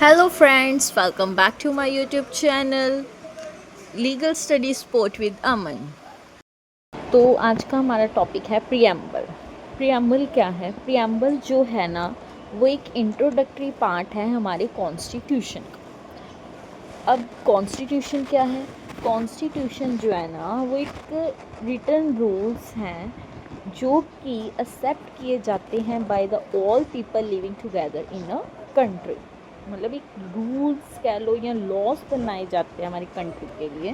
Hello friends, welcome back to my YouTube channel Legal Study Sport with Aman। तो आज का हमारा topic है प्रियम्बल। प्रियम्बल क्या है? प्रियम्बल जो है ना, वो एक इंट्रोडक्टरी पार्ट है हमारे कॉन्स्टिट्यूशन का। अब कॉन्स्टिट्यूशन क्या है? कॉन्स्टिट्यूशन जो है ना, वो एक रिटन रूल्स हैं जो कि एक्सेप्ट किए जाते हैं by the all people living together in a country. मतलब एक रूल्स कह लो या लॉज बनाए जाते हैं हमारी कंट्री के लिए,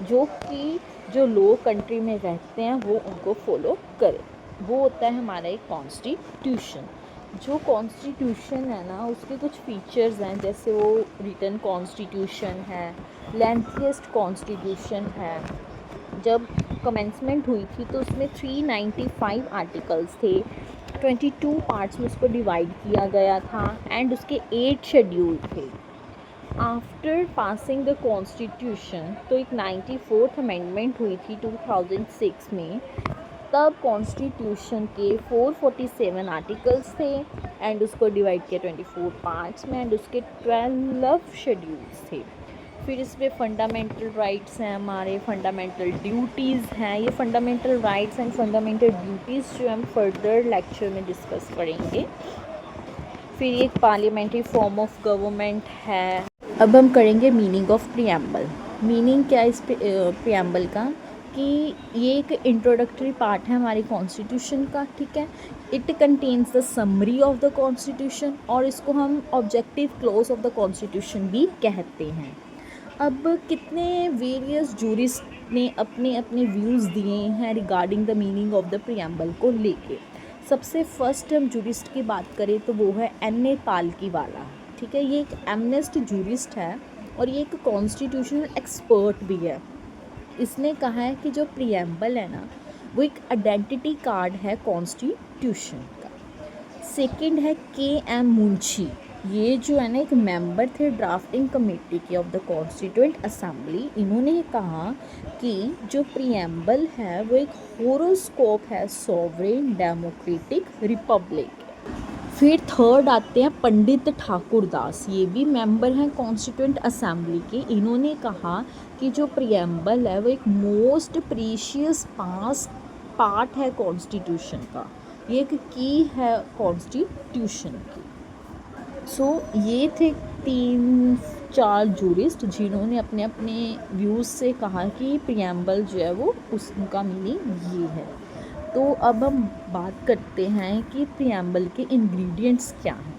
जो कि जो लोग कंट्री में रहते हैं वो उनको फॉलो करें। वो होता है हमारा एक कॉन्स्टिट्यूशन। जो कॉन्स्टिट्यूशन है ना, उसके कुछ फीचर्स हैं, जैसे वो रिटन कॉन्स्टिट्यूशन है, लेंथीएस्ट कॉन्स्टिट्यूशन है। जब कमेंसमेंट हुई थी तो उसमें 395 आर्टिकल्स थे, 22 पार्ट्स में उसको डिवाइड किया गया था एंड उसके 8 शेड्यूल थे। आफ्टर पासिंग द कॉन्स्टिट्यूशन तो एक 94th अमेंडमेंट हुई थी 2006 में। तब कॉन्स्टिट्यूशन के 447 आर्टिकल्स थे एंड उसको डिवाइड किया 24 पार्ट्स में एंड उसके 12 शेड्यूल्स थे। फिर इसमें फंडामेंटल राइट्स हैं, हमारे फंडामेंटल ड्यूटीज़ हैं। ये fundamental rights and fundamental duties जो हम फर्दर लेक्चर में डिस्कस करेंगे। फिर एक पार्लियामेंट्री फॉर्म ऑफ गवर्नमेंट है। अब हम करेंगे मीनिंग ऑफ प्रियम्बल। मीनिंग क्या है इस प्रियम्बल का, कि ये एक इंट्रोडक्टरी पार्ट है हमारे कॉन्स्टिट्यूशन का, ठीक है। It contains the summary of the constitution, और इसको हम objective close of the constitution भी कहते हैं। अब कितने वेरियस जूरिस्ट ने अपने अपने व्यूज़ दिए हैं regarding the meaning of the preamble को लेके। सबसे फर्स्ट हम जूरिस्ट की बात करें तो वो है N.A. पालकीवाला, ठीक है। ये एक एमनेस्ट जूरिस्ट है और ये एक कॉन्स्टिट्यूशनल एक्सपर्ट भी है। इसने कहा है कि जो प्रियम्बल है ना, वो एक आइडेंटिटी कार्ड है कॉन्स्टिट्यूशन का। सेकंड है K.M. मुंशी। ये जो है ना, एक मेंबर थे ड्राफ्टिंग कमेटी की ऑफ द कॉन्स्टिट्यूएंट असेंबली। इन्होंने कहा कि जो प्रियम्बल है वो एक होरोस्कोप है सॉवरेन डेमोक्रेटिक रिपब्लिक। फिर थर्ड आते हैं पंडित ठाकुर दास। ये भी मेंबर हैं कॉन्स्टिट्यूएंट असेंबली के। इन्होंने कहा कि जो प्रियम्बल है वो एक मोस्ट प्रीशियस पार्ट है कॉन्स्टिट्यूशन का, ये एक की है कॉन्स्टिट्यूशन की। ये थे 3-4 जूरिस्ट जिन्होंने अपने अपने व्यूज़ से कहा कि प्रियम्बल जो है वो उसका मीनिंग ये है। तो अब हम बात करते हैं कि प्रियम्बल के इंग्रेडिएंट्स क्या हैं।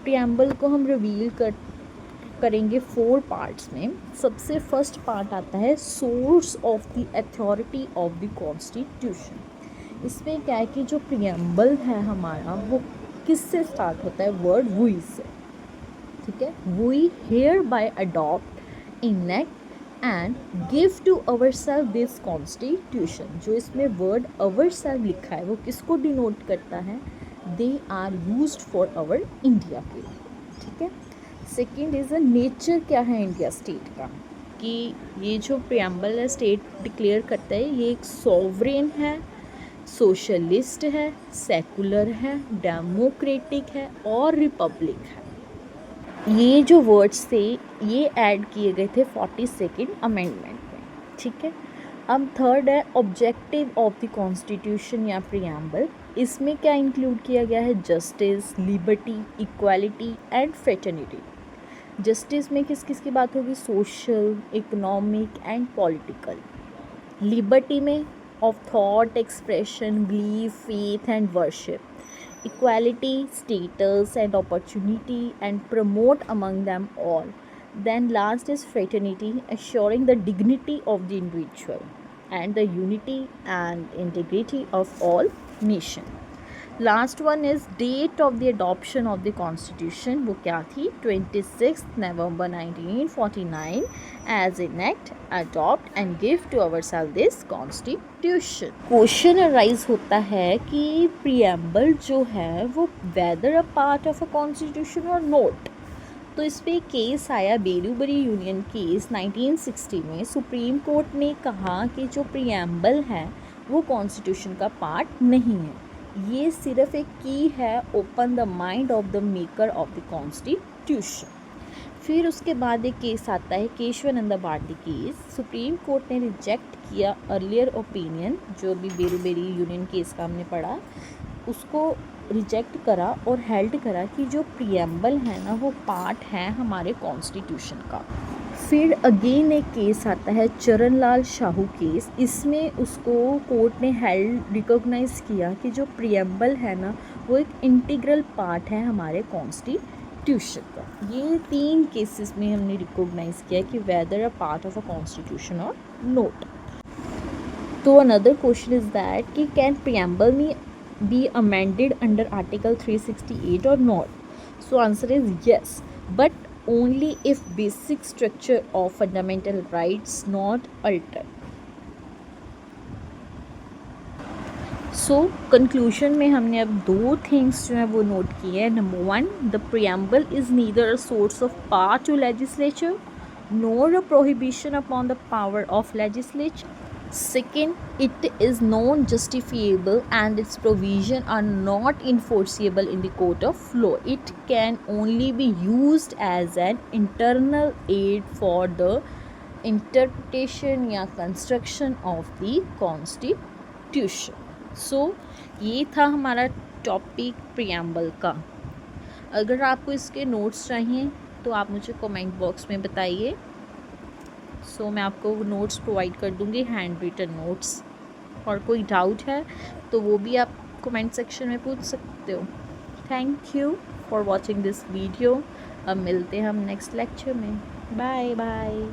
प्रियम्बल को हम रिवील करेंगे 4 पार्ट्स में। सबसे फर्स्ट पार्ट आता है source of the authority of the constitution. इसमें क्या है कि जो प्रियम्बल है हमारा, वो किससे स्टार्ट होता है? वर्ड वी से, ठीक है। We here by adopt, enact and give to our self this constitution. जो इसमें वर्ड अवर सेल्फ लिखा है वो किसको डिनोट करता है? They are used for our India के लिए, ठीक है। सेकेंड इज़ अ नेचर क्या है इंडिया स्टेट का, कि ये जो प्रियम्बल है स्टेट डिक्लेयर करता है ये एक सॉवरेन है, सोशलिस्ट है, सेकुलर है, डेमोक्रेटिक है और रिपब्लिक है। ये जो वर्ड्स थे ये ऐड किए गए थे 42nd अमेंडमेंट में, ठीक है। अब थर्ड है ऑब्जेक्टिव ऑफ द कॉन्स्टिट्यूशन या प्रियम्बल। इसमें क्या इंक्लूड किया गया है? Justice, liberty, equality and fraternity. Justice में किस किस की बात होगी? Social, economic and political. Liberty में of thought expression, belief, faith and worship. Equality, status and opportunity and promote among them all. Then last is fraternity, assuring the dignity of the individual and the unity and integrity of all nation. Last one is date of the adoption of the constitution. वो क्या थी? 26 नवंबर 1949 as enact, adopt and give to ourself this constitution. Question arise होता है कि preamble जो है वो whether a part of a constitution और नोट। तो इस पर केस आया, बेरूबरी यूनियन केस 1960 में। सुप्रीम कोर्ट ने कहा कि जो प्रियम्बल है वो कॉन्स्टिट्यूशन का पार्ट नहीं है, ये सिर्फ एक की है open the mind of the maker of the constitution. फिर उसके बाद एक केस आता है Keshavananda Bharati case. Supreme court ने रिजेक्ट किया अर्लियर ओपिनियन, जो भी बेरूबेरी यूनियन केस का हमने पढ़ा, उसको रिजेक्ट करा और हेल्ड करा कि जो प्रियम्बल है ना वो पार्ट है हमारे कॉन्स्टिट्यूशन का। फिर अगेन एक केस आता है चरणलाल शाहू केस। इसमें उसको कोर्ट ने हेल्ड रिकॉग्नाइज किया कि जो प्रियम्बल है ना वो एक इंटीग्रल पार्ट है हमारे कॉन्स्टिट्यूशन का। ये 3 केसेस में हमने रिकॉग्नाइज किया कि weather a part of a constitution और नोट। तो अनदर क्वेश्चन इज दैट कि कैन प्रियम्बल में be amended under Article 368 or not? So answer is yes, but only if basic structure of fundamental rights not altered. So conclusion में हमने अब 2 things जो है वो नोट किए हैं। Number 1, the preamble is neither a source of power to legislature nor a prohibition upon the power of legislature. Second, it is non-justifiable and its provisions are not enforceable in the court of law. It can only be used as an internal aid for the interpretation या construction of the constitution. So, ये था हमारा topic preamble का। अगर आपको इसके notes चाहिए तो आप मुझे कमेंट बॉक्स में बताइए। सो मैं आपको नोट्स प्रोवाइड कर दूँगी, हैंड रिटन नोट्स। और कोई डाउट है तो वो भी आप कमेंट सेक्शन में पूछ सकते हो। Thank you for watching this video. अब मिलते हैं हम नेक्स्ट लेक्चर में। Bye bye.